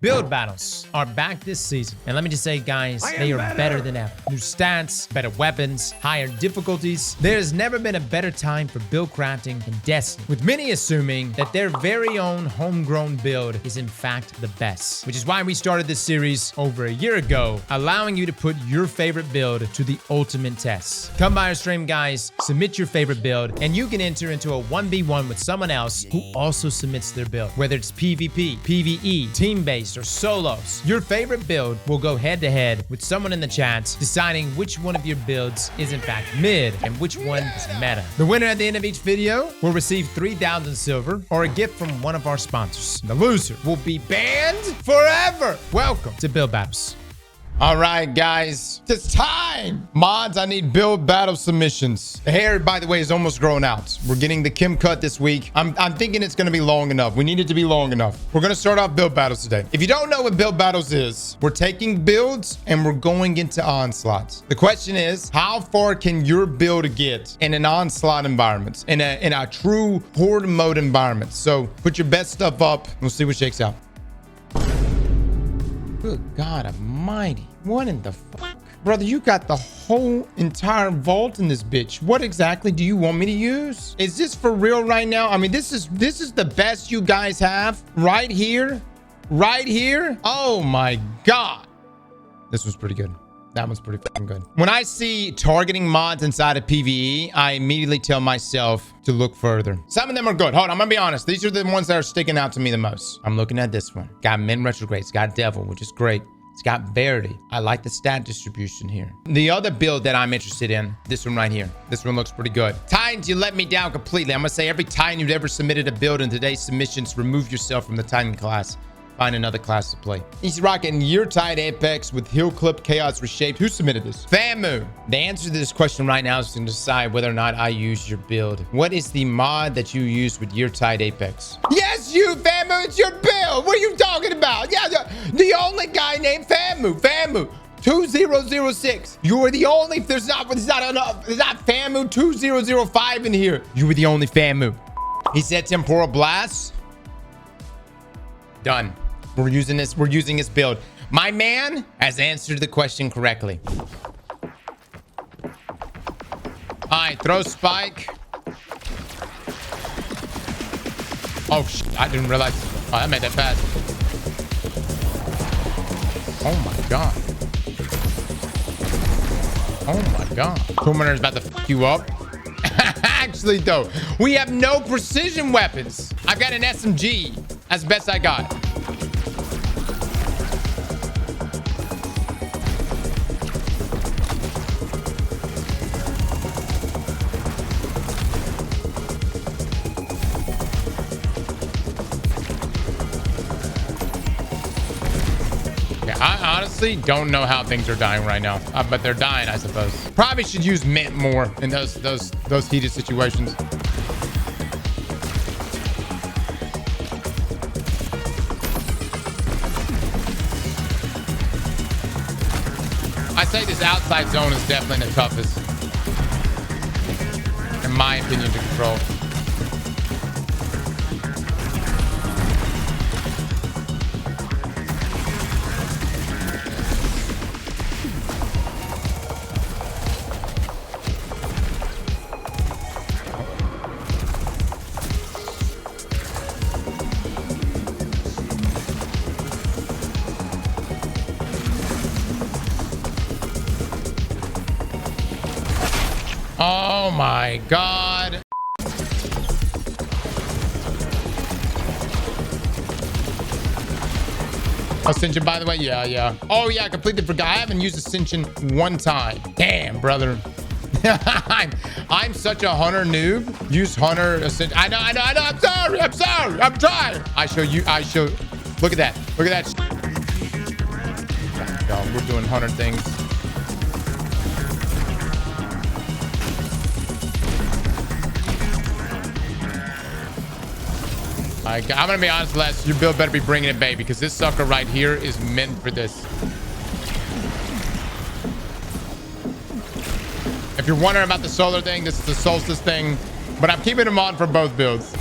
Build battles are back this season, and let me just say, guys, they are better than ever. New stats, better weapons, higher difficulties. There's never been a better time for build crafting in Destiny, with many assuming that their very own homegrown build is in fact the best, which is why we started this series over a year ago, allowing you to put your favorite build to the ultimate test. Come by our stream, guys, submit your favorite build, and you can enter into a 1v1 with someone else who also submits their build, whether it's PvP, PvE, team-based, or solos. Your favorite build will go head-to-head with someone in the chat, deciding which one of your builds is in fact mid and which one is meta. The winner at the end of each video will receive 3,000 silver or a gift from one of our sponsors. The loser will be banned forever. Welcome to Build Battles. All right, guys, it's time. Mods, I need build battle submissions. The hair, by the way, is almost grown out. We're getting the Kim cut this week. I'm thinking it's going to be long enough. We need it to be long enough. We're going to start off build battles today. If you don't know what build battles is, we're taking builds and we're going into onslaughts. The question is, how far can your build get in an onslaught environment, in a true horde mode environment? So put your best stuff up. We'll see what shakes out. Good God almighty. What in the fuck? Brother, you got the whole entire vault in this bitch. What exactly do you want me to use? Is this for real right now? I mean, this is the best you guys have right here. Right here. Oh my God. This was pretty good. That one's pretty fucking good. When I see targeting mods inside of PvE, I immediately tell myself to look further. Some of them are good. Hold on, I'm gonna be honest. These are the ones that are sticking out to me the most. I'm looking at this one. Got Min Retrograde. It's got Devil, which is great. It's got Verity. I like the stat distribution here. The other build that I'm interested in, this one right here. This one looks pretty good. Titans, you let me down completely. I'm gonna say every Titan you've ever submitted a build in today's submissions, remove yourself from the Titan class. Find another class to play. He's rocking Year Tide Apex with Heel Clip Chaos Reshaped. Who submitted this? Famu. The answer to this question right now is to decide whether or not I use your build. What is the mod that you use with Year Tide Apex? Yes, you, Famu. It's your build. What are you talking about? Yeah, the only guy named Famu. Famu. 2006. You were the only. There's not Famu 2005 in here. You were the only Famu. He said Temporal Blast. Done. We're using his build. My man has answered the question correctly. All right, throw spike. Oh, I didn't realize. Oh, that made that fast. Oh my God. Oh my God. Terminator is about to fuck you up. Actually, though, we have no precision weapons. I've got an SMG. That's the best I got. Yeah, I honestly don't know how things are dying right now, but they're dying, I suppose. Probably should use mint more in those heated situations. I say this outside zone is definitely the toughest, in my opinion, to control. Oh my God. Ascension, by the way. Yeah. Oh yeah, I completely forgot. I haven't used Ascension one time. Damn, brother. I'm such a Hunter noob. Use Hunter Ascension. I know. I'm sorry. I'm trying. Look at that. Yo, we're doing Hunter things. I'm gonna be honest, Les, your build better be bringing it, babe, because this sucker right here is meant for this. If you're wondering about the solar thing, this is the solstice thing, but I'm keeping them on for both builds.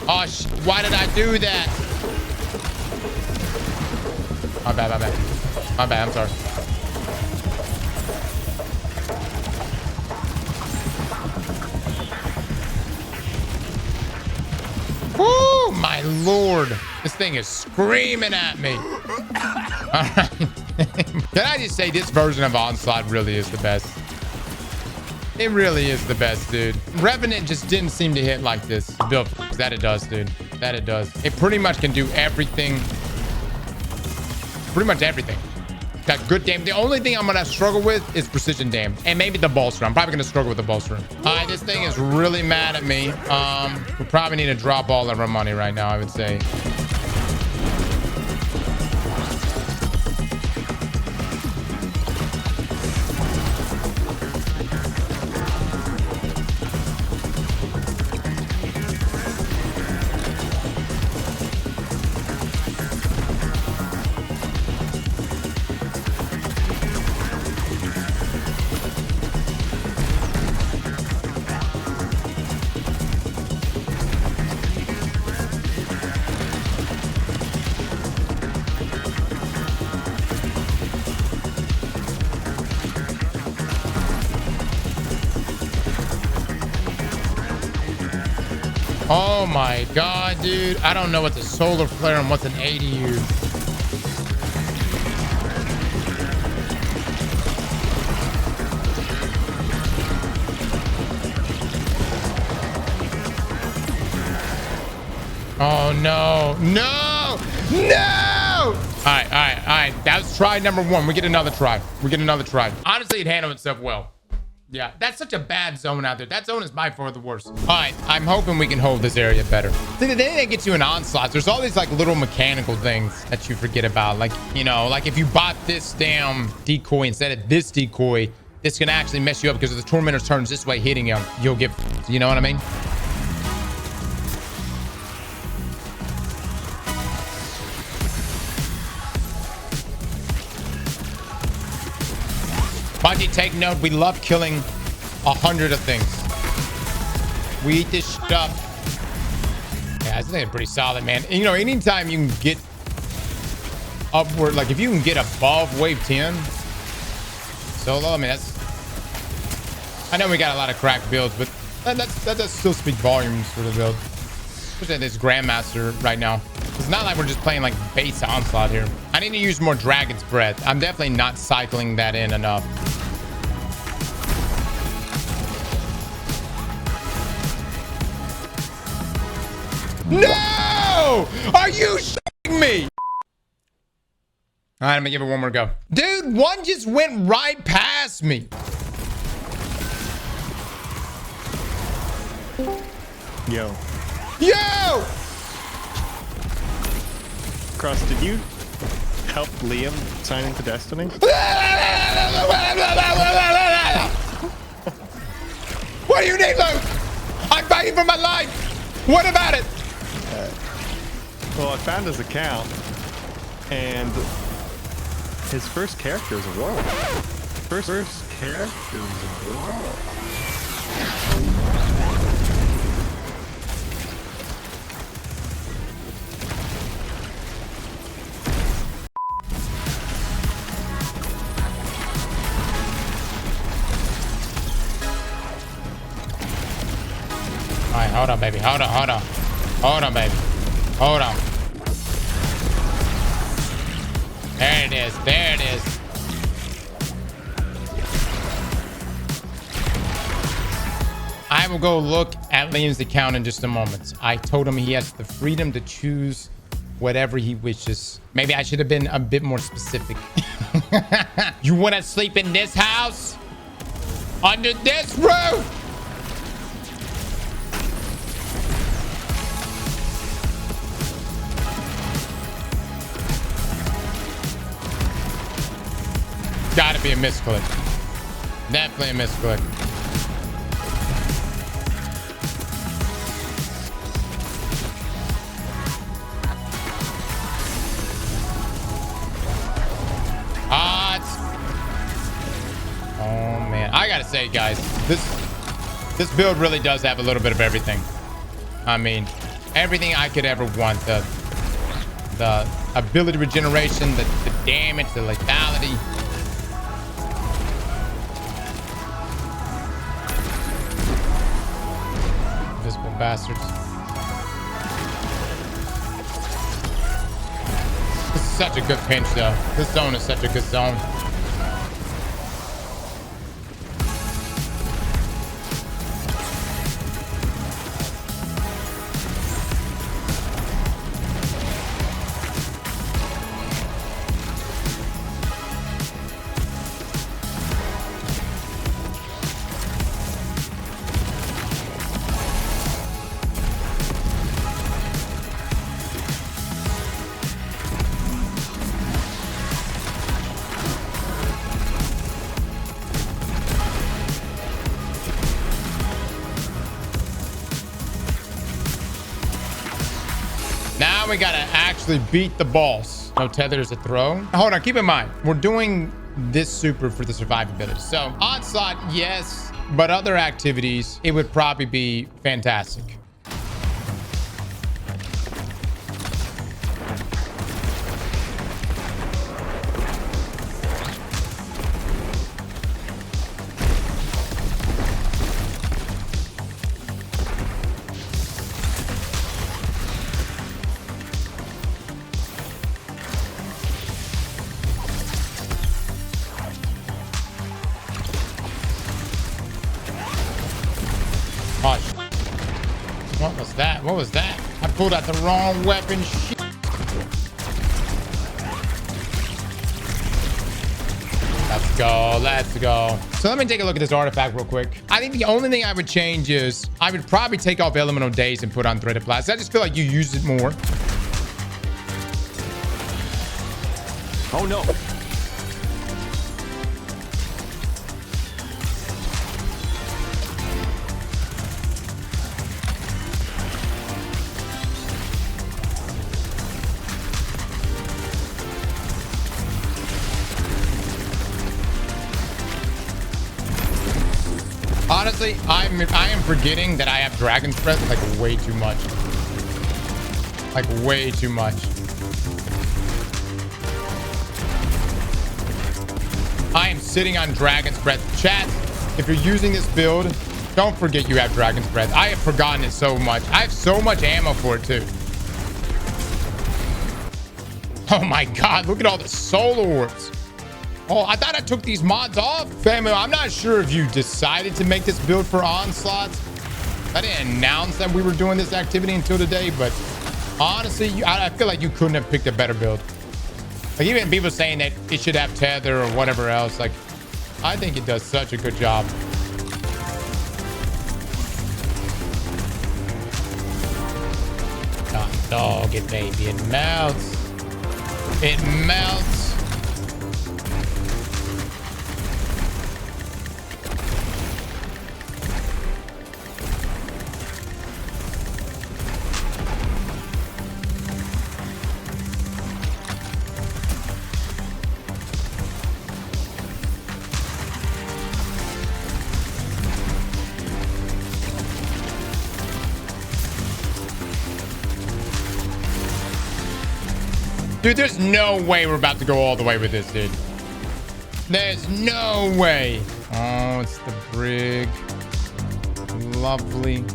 Oh, why did I do that? My bad, my bad. My bad, I'm sorry. Woo, my lord. This thing is screaming at me. All right. Can I just say this version of Onslaught really is the best? It really is the best, dude. Revenant just didn't seem to hit like this. Build that it does, dude. That it does. It pretty much can do everything. Pretty much everything. Got good damage. The only thing I'm gonna struggle with is precision damage, and maybe the bolster. I'm probably gonna struggle with the bolster. All right, this thing is really mad at me. We probably need to drop all of our money right now, I would say. Oh my god, dude. I don't know what's a solar flare and what's an ADU. Oh no. No! No! Alright. That was try number one. We get another try. Honestly, it handled itself well. Yeah, that's such a bad zone out there. That zone is by far the worst. All right, I'm hoping we can hold this area better. See, the thing that gets you in Onslaught, there's all these like little mechanical things that you forget about. Like, you know, like if you bought this damn decoy instead of this decoy, this can actually mess you up because if the Tormentor turns this way hitting him, you'll get, you know what I mean? Bungie, take note. We love killing 100 of things. We eat this shit up. Yeah, I think it's pretty solid, man. And, you know, anytime you can get upward, like if you can get above wave 10 solo, I mean, that's... I know we got a lot of cracked builds, but that does still speak volumes for the build. Especially this Grandmaster right now. It's not like we're just playing like base Onslaught here. I need to use more Dragon's Breath. I'm definitely not cycling that in enough. No! Are you shitting me? All right, I'm gonna give it one more go. Dude, one just went right past me. Yo. Yo! Cross, did you help Liam sign into Destiny? What do you need, Luke? I'm fighting for my life. What about it? Well, I found his account, and his first character is a Warlock. First character is a Warlock. All right, hold on, baby. Hold on, baby. Hold on. There it is. I will go look at Liam's account in just a moment. I told him he has the freedom to choose whatever he wishes. Maybe I should have been a bit more specific. You want to sleep in this house? Under this roof? Gotta be a misclick. Definitely a misclick. Oh man, I gotta say, guys, this build really does have a little bit of everything. I mean, everything I could ever want. The the ability regeneration, the damage, the lethality. Invisible bastards. This is such a good pinch, though. This zone is such a good zone. Now we gotta actually beat the boss. No tethers to throw. Hold on, keep in mind, we're doing this super for the survivability. So onslaught, yes, but other activities, it would probably be fantastic. Oh, what was that? What was that? I pulled out the wrong weapon. Shit. Let's go. Let's go. So let me take a look at this artifact real quick. I think the only thing I would change is I would probably take off elemental days and put on threaded plastic. I just feel like you use it more. Oh no. Honestly, I am forgetting that I have Dragon's Breath like way too much. Like way too much. I am sitting on Dragon's Breath. Chat, if you're using this build, don't forget you have Dragon's Breath. I have forgotten it so much. I have so much ammo for it too. Oh my God, look at all the soul orbs. Oh, I thought I took these mods off. Family, I'm not sure if you decided to make this build for onslaughts. I didn't announce that we were doing this activity until today, but honestly, I feel like you couldn't have picked a better build. Like even people saying that it should have tether or whatever else. Like, I think it does such a good job. Oh, dog it, baby. It melts. It melts. Dude, there's no way we're about to go all the way with this, dude. There's no way. Oh, it's the brig. Lovely.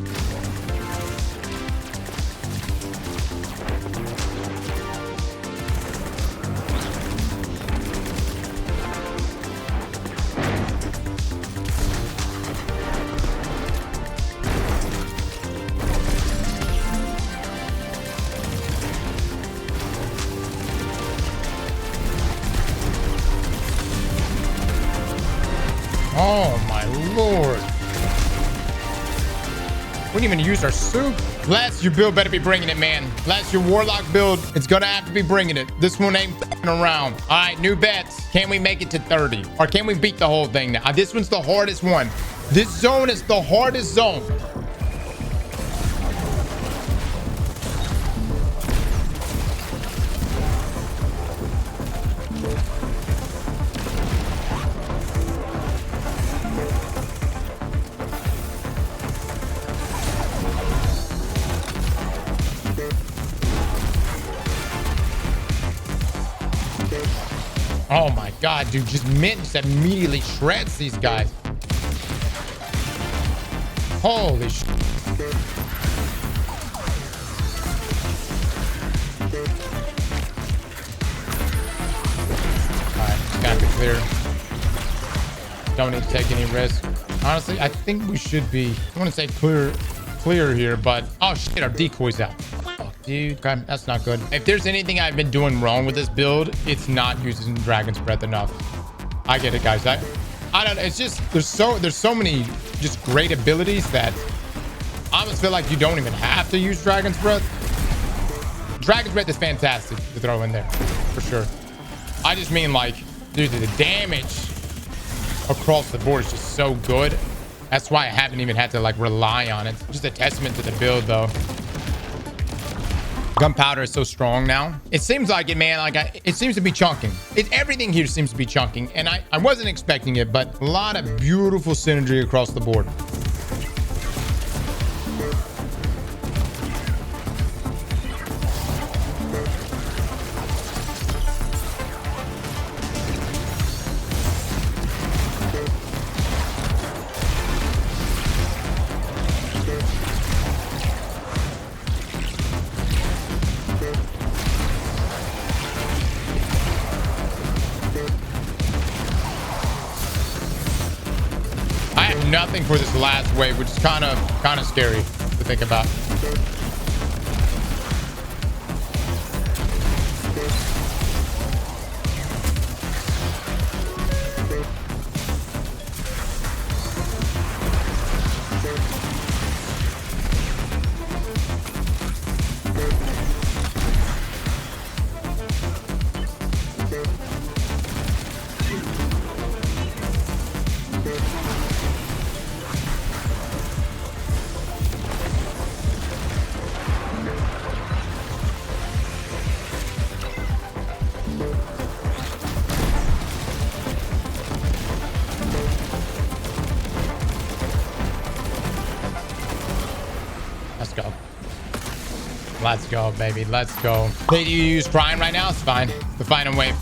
Oh my lord. We didn't even use our soup. Les, your build better be bringing it, man. Les, your Warlock build, it's gonna have to be bringing it. This one ain't f***ing around. All right, new bets. Can we make it to 30? Or can we beat the whole thing now? This one's the hardest one. This zone is the hardest zone. Oh my God, dude. Just Mint just immediately shreds these guys. Holy shit. Alright, got to clear. Don't need to take any risk. Honestly, I think we should be, I want to say clear here, but oh shit, our decoy's out. Oh, dude, okay, that's not good. If there's anything I've been doing wrong with this build, it's not using Dragon's Breath enough. I get it, guys. I don't know. It's just there's so many just great abilities that I almost feel like you don't even have to use Dragon's Breath. Dragon's Breath is fantastic to throw in there for sure. I just mean like, dude, the damage across the board is just so good. That's why I haven't even had to like rely on it. Just a testament to the build though. Gunpowder is so strong now. It seems like it, man. Like it seems to be chunking. Everything here seems to be chunking, and I wasn't expecting it, but a lot of beautiful synergy across the board. Nothing for this last wave, which is kind of scary to think about. Let's go, baby. Let's go. They do use Prime right now. It's fine. The final wave.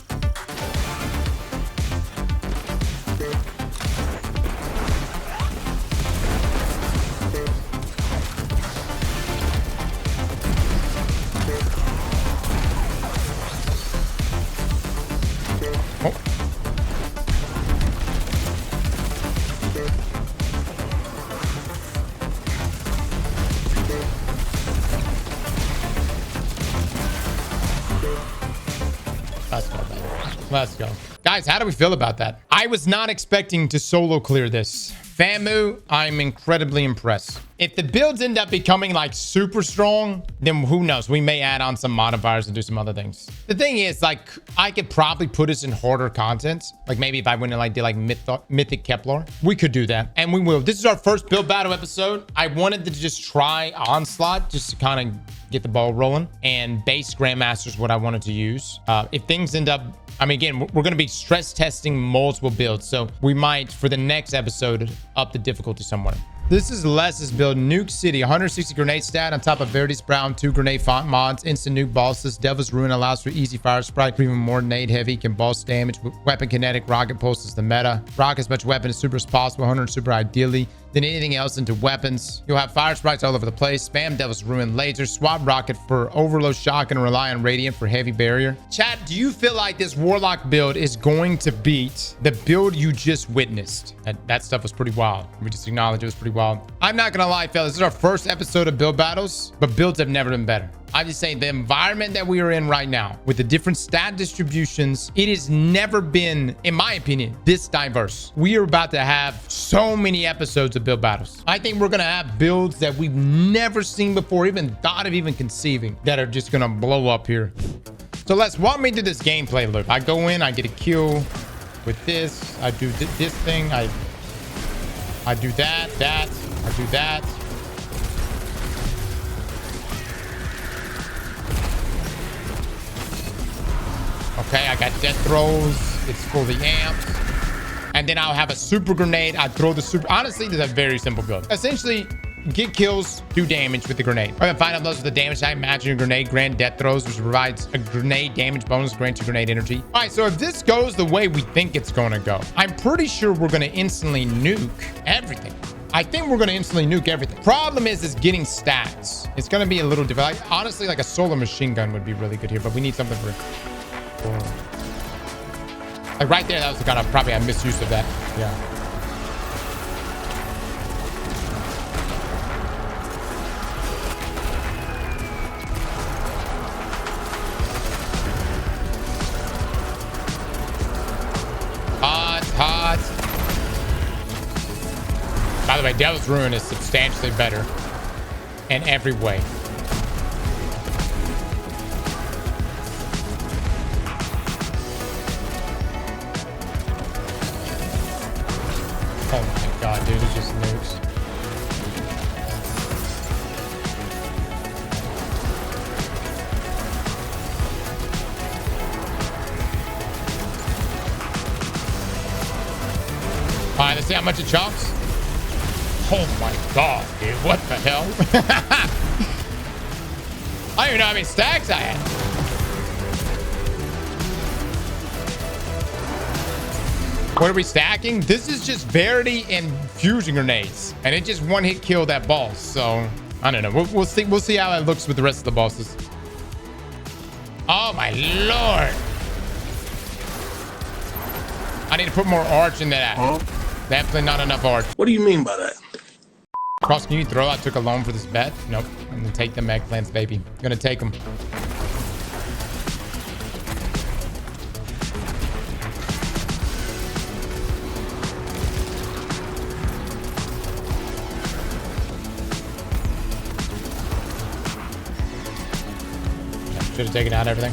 Let's go. Guys, how do we feel about that? I was not expecting to solo clear this. Famu, I'm incredibly impressed. If the builds end up becoming like super strong, then who knows? We may add on some modifiers and do some other things. The thing is, like, I could probably put us in harder content. Like maybe if I went and like did like Mythic Kepler, we could do that. And we will. This is our first build battle episode. I wanted to just try Onslaught just to kind of get the ball rolling. And base Grandmaster is what I wanted to use. If things end up, I mean, again, we're going to be stress testing multiple builds. So we might, for the next episode, up the difficulty somewhere. This is Les's build. Nuke City, 160 grenade stat on top of Verity's Brown, 2 grenade font mods, instant nuke bosses. Devil's Ruin allows for easy fire sprite, even more nade heavy, can boss damage. Weapon kinetic, rocket pulse is the meta. Rock as much weapon as super as possible, 100 super ideally. Then anything else into weapons. You'll have fire sprites all over the place. Spam Devil's Ruin laser. Swap rocket for overload shock and rely on radiant for heavy barrier. Chat, do you feel like this Warlock build is going to beat the build you just witnessed? That stuff was pretty wild. We just acknowledge it was pretty wild. I'm not gonna lie, fellas. This is our first episode of build battles, but builds have never been better. I'm just saying the environment that we are in right now with the different stat distributions, it has never been, in my opinion, this diverse. We are about to have so many episodes of build battles. I think we're going to have builds that we've never seen before, even thought of even conceiving, that are just going to blow up here. So let's walk me through this gameplay loop. I go in, I get a kill with this. I do this thing. I do that, I do that. Okay, I got death throws. It's fully amped. And then I'll have a super grenade. I throw the super. Honestly, this is a very simple build. Essentially, get kills, do damage with the grenade. We're gonna find out those with the damage. I imagine a grenade grant death throws, which provides a grenade damage bonus, grants you grenade energy. All right, so if this goes the way we think it's gonna go, I'm pretty sure we're gonna instantly nuke everything. I think we're gonna instantly nuke everything. Problem is getting stats. It's gonna be a little difficult. Like, honestly, like a solar machine gun would be really good here, but we need something for. Like right there, that was the kind of probably a misuse of that. Yeah. Hot. By the way, Devil's Ruin is substantially better in every way. Oh my god, dude, it just nukes. Alright, let's see how much it chunks. Oh my god, dude, what the hell? I don't even know how many stacks I had. What are we stacking? This is just Verity and fusion grenades, and it just one hit killed that boss. So I don't know. We'll see. We'll see how it looks with the rest of the bosses. Oh my lord! I need to put more arch into that. Definitely not enough arch. What do you mean by that? Cross, can you throw? I took a loan for this bet. Nope. I'm gonna take them eggplants, baby. I'm gonna take them. Should have taken out everything.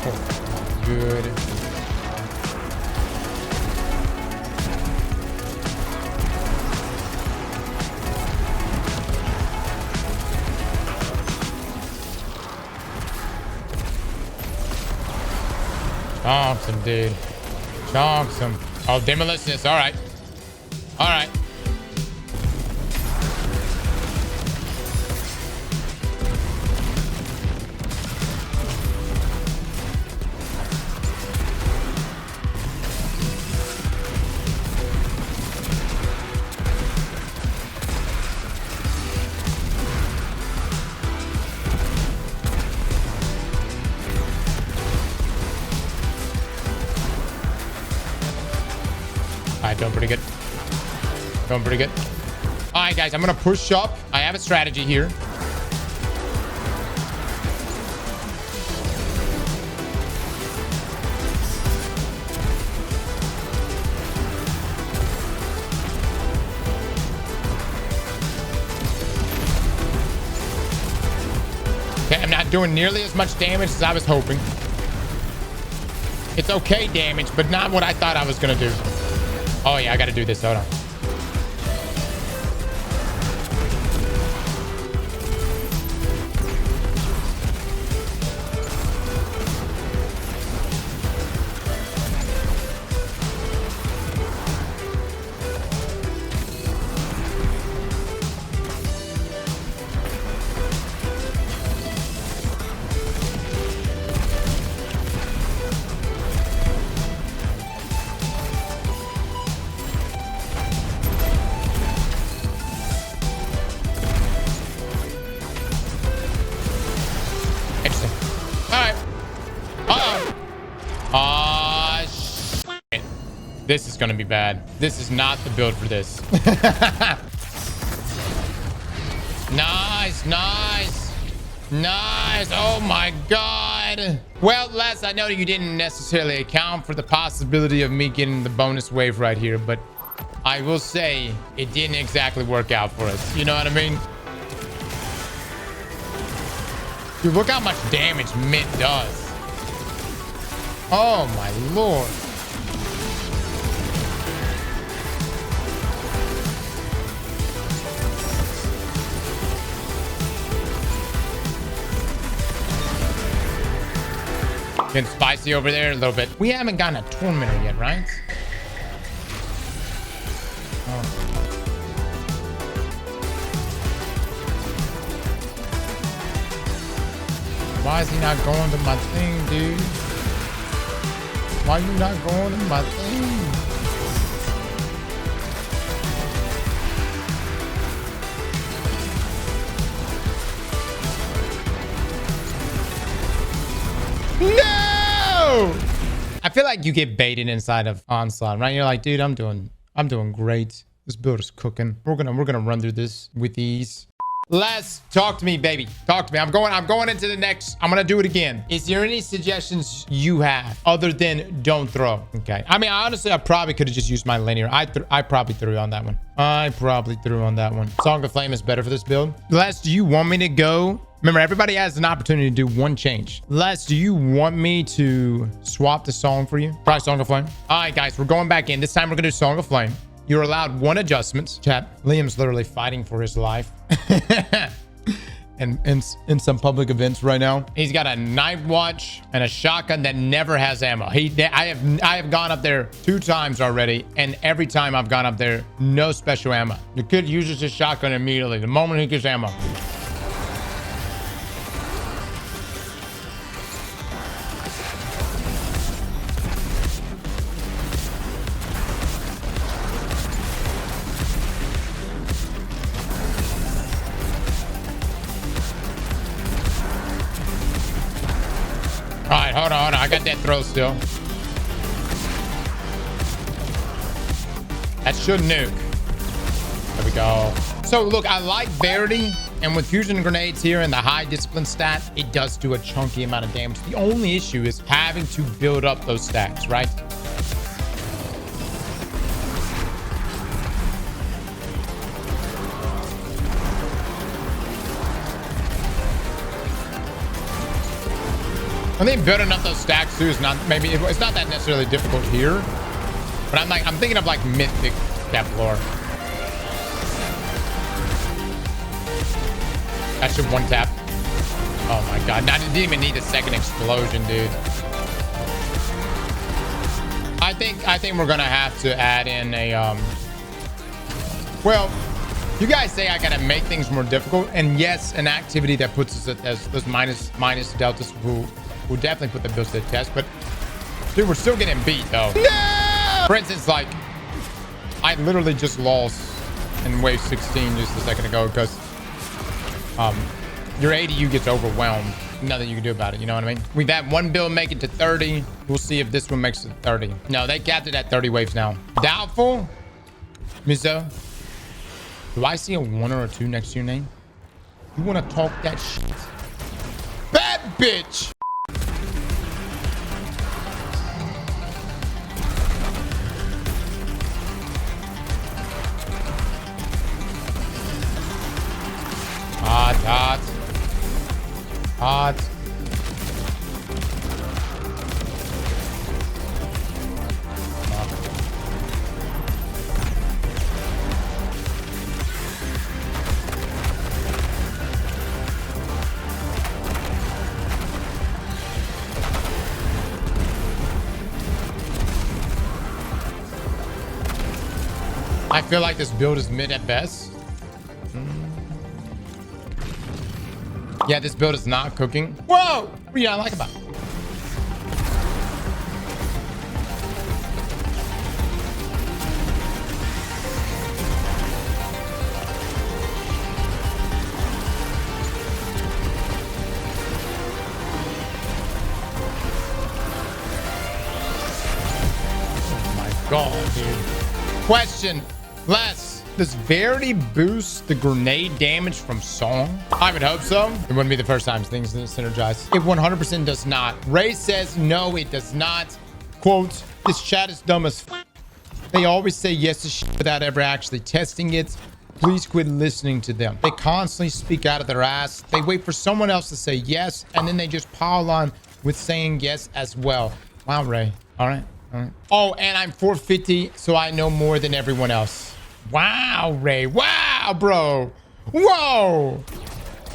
Oh, good. Awesome, dude. Chunks him. Oh, Demolicious. All right. All right. Doing pretty good. Doing pretty good. All right, guys, I'm going to push up. I have a strategy here. Okay, I'm not doing nearly as much damage as I was hoping. It's okay damage, but not what I thought I was going to do. Oh, yeah, I got to do this. Hold on. This is going to be bad. This is not the build for this. Nice, nice, nice. Oh my god. Well, Les, I know you didn't necessarily account for the possibility of me getting the bonus wave right here, but I will say it didn't exactly work out for us. You know what I mean? Dude, look how much damage Mint does. Oh my lord. Getting spicy over there a little bit. We haven't gotten a tormentor yet, right? Oh. Why is he not going to my thing, dude? Why you not going to my thing? No! I feel like you get baited inside of Onslaught, right? You're like, dude, I'm doing great. This build is cooking. We're gonna run through this with ease. Les, talk to me, baby. Talk to me. I'm going into the next. I'm gonna do it again. Is there any suggestions you have other than don't throw? Okay. I mean, honestly, I probably could have just used my linear. I probably threw on that one. Song of Flame is better for this build. Les, do you want me to go? Remember, everybody has an opportunity to do one change. Les, do you want me to swap the song for you? Try Song of Flame. All right, guys, we're going back in. This time we're gonna do Song of Flame. You're allowed one adjustment. Chat, Liam's literally fighting for his life. and in some public events right now. He's got a knife watch and a shotgun that never has ammo. I have gone up there 2 times already, and every time I've gone up there, no special ammo. The kid uses his shotgun immediately the moment he gets ammo. All right, hold on. I got that throw still. That should nuke. There we go. So look, I like Verity, and with fusion grenades here and the high discipline stat, it does do a chunky amount of damage. The only issue is having to build up those stacks, right? I think building up those stacks too is not, maybe it's not that necessarily difficult here, but I'm thinking of like Mythic Kevlar. That should one tap. Oh my god! I didn't even need a second explosion, dude. I think we're gonna have to add in a well, you guys say I gotta make things more difficult, and yes, an activity that puts us at those minus deltas will definitely put the builds to the test, but dude, we're still getting beat though. No! For instance, like I literally just lost in wave 16 just a second ago because your ADU gets overwhelmed. Nothing you can do about it, you know what I mean? We've had one build make it to 30. We'll see if this one makes it to 30. No, they capped it at 30 waves now. Doubtful. Mizo, do I see a 1 or a 2 next to your name? You want to talk that shit? Bad bitch. Hot. I feel like this build is mid at best. Yeah, this build is not cooking. Whoa! What do you not like about it? Oh my god, dude. Question. Les, does Verity boost the grenade damage from Song? I would hope so. It wouldn't be the first time things synergize. It 100% does not. Ray says no, it does not. Quote, this chat is dumb as f. They always say yes to shit without ever actually testing it. Please quit listening to them. They constantly speak out of their ass. They wait for someone else to say yes, and then they just pile on with saying yes as well. Wow, Ray. All right. Oh, and I'm 450, so I know more than everyone else. Wow, Ray. Wow, bro. Whoa.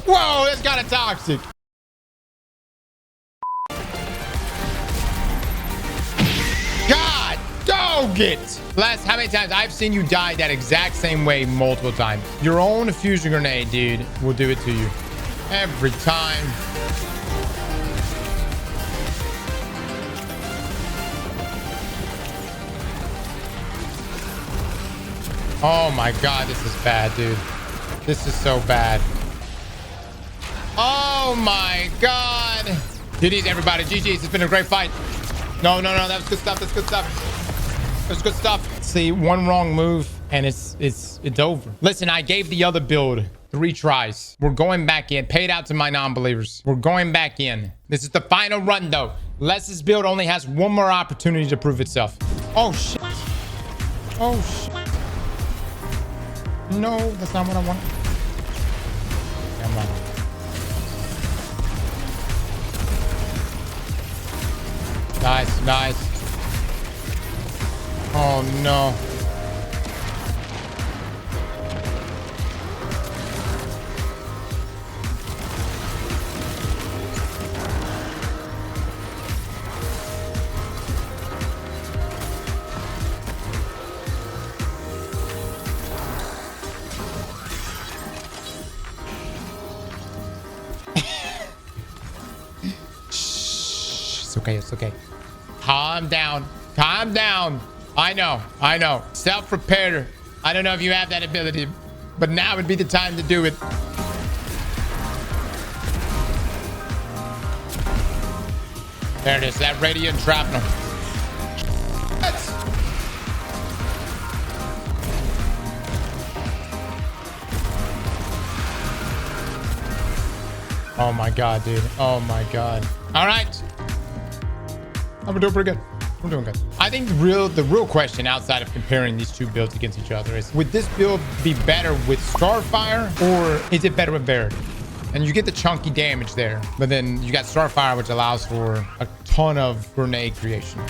Whoa, that's kind of toxic. Choke it. Last, how many times I've seen you die that exact same way multiple times. Your own fusion grenade, dude, will do it to you. Every time. Oh my God, this is bad, dude. This is so bad. Oh my God. GG's, everybody. GG's. It's been a great fight. No. That was good stuff. That's good stuff. That's good stuff. See, one wrong move and it's over. Listen, I gave the other build 3 tries. We're going back in. Paid out to my non-believers. We're going back in. This is the final run, though. Les's build only has one more opportunity to prove itself. Oh, shit. Oh, shit. No, that's not what I want. Come on. Nice. Oh, no. It's okay. Calm down. I know. Self-repair. I don't know if you have that ability, but now would be the time to do it. There it is. That radiant shrapnel. Oh my God, dude. Oh my God. All right. I'm doing pretty good. I'm doing good. I think the real question outside of comparing these two builds against each other is, would this build be better with Starfire or is it better with Verity? And you get the chunky damage there, but then you got Starfire, which allows for a ton of grenade creation.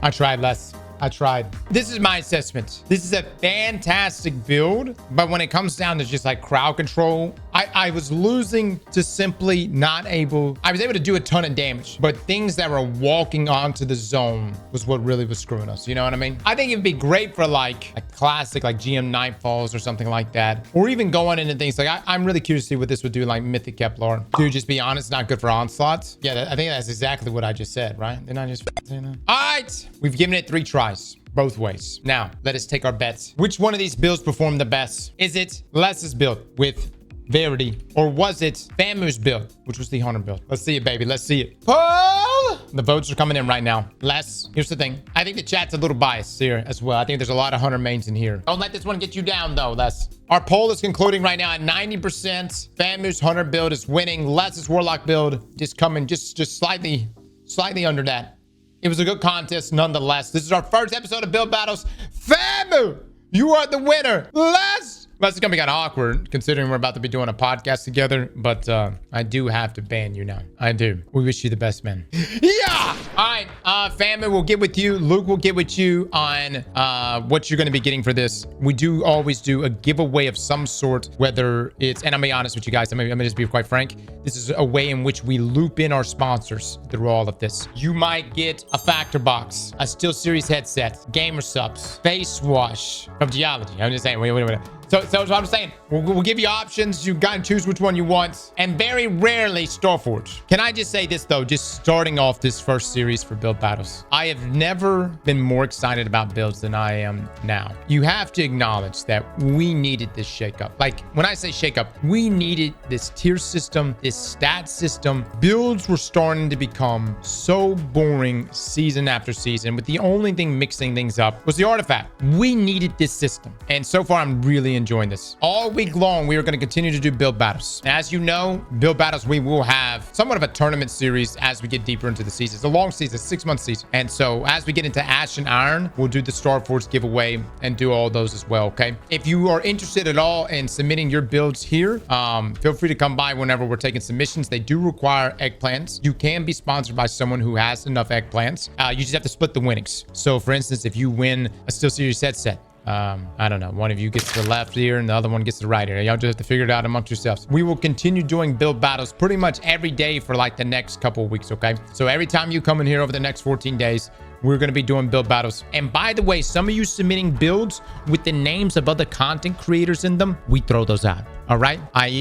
I tried, Les. I tried. This is my assessment. This is a fantastic build, but when it comes down to just like crowd control, I was losing to simply not able. I was able to do a ton of damage, but things that were walking onto the zone was what really was screwing us. You know what I mean? I think it'd be great for like a classic like GM Nightfalls or something like that, or even going into things like I'm really curious to see what this would do like Mythic Kepler. Dude, just be honest, not good for onslaughts. Yeah, I think that's exactly what I just said, right? Didn't I just say that? All right, we've given it 3 tries. Both ways. Now, let us take our bets. Which one of these builds performed the best? Is it Les's build with Verity, or was it Famu's build, which was the Hunter build? Let's see it, baby. Let's see it. Poll! The votes are coming in right now. Les, here's the thing. I think the chat's a little biased here as well. I think there's a lot of Hunter mains in here. Don't let this one get you down, though, Les. Our poll is concluding right now at 90%. Famu's Hunter build is winning. Les's Warlock build just coming just slightly under that. It was a good contest nonetheless. This is our first episode of Build Battles. Famu, you are the winner. It's gonna be kind of awkward considering we're about to be doing a podcast together, but I do have to ban you now. I do. We wish you the best, man. Yeah! All right, Famu, we'll get with you. Luke will get with you on what you're gonna be getting for this. We do always do a giveaway of some sort, whether it's, and I'm gonna be honest with you guys, I'm gonna just be quite frank. This is a way in which we loop in our sponsors through all of this. You might get a Factor Box, a SteelSeries headset, gamer subs, face wash from Geology. I'm just saying, wait. So what I'm saying, we'll give you options. You gotta choose which one you want. And very rarely Starforge. Can I just say this though, just starting off this first series for Build Battles, I have never been more excited about builds than I am now. You have to acknowledge that we needed this shakeup. Like when I say shakeup, we needed this tier system, this stat system. Builds were starting to become so boring season after season, with the only thing mixing things up was the artifact. We needed this system. And so far I'm really enjoying this. All week long, we are going to continue to do build battles. As you know, build battles, we will have somewhat of a tournament series as we get deeper into the season. It's a long season, 6-month season. And so as we get into Ash and Iron, we'll do the Starforge giveaway and do all those as well, okay? If you are interested at all in submitting your builds here, feel free to come by whenever we're taking submissions. They do require eggplants. You can be sponsored by someone who has enough eggplants. You just have to split the winnings. So for instance, if you win a SteelSeries set, I don't know, one of you gets to the left here and the other one gets to the right here. Y'all just have to figure it out amongst yourselves. We will continue doing build battles pretty much every day for like the next couple of weeks, okay? So every time you come in here over the next 14 days, we're going to be doing build battles. And by the way, some of you submitting builds with the names of other content creators in them, we throw those out, all right?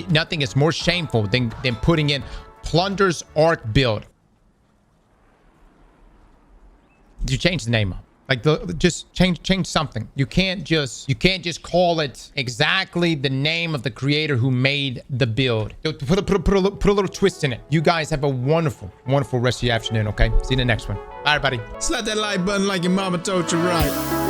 Nothing is more shameful than putting in Plunder's Arc build. You change the name up. Like just change something. You can't just call it exactly the name of the creator who made the build. Put a little twist in it. You guys have a wonderful rest of your afternoon, okay? See you in the next one. Bye, everybody. Slap that like button like your mama told you right.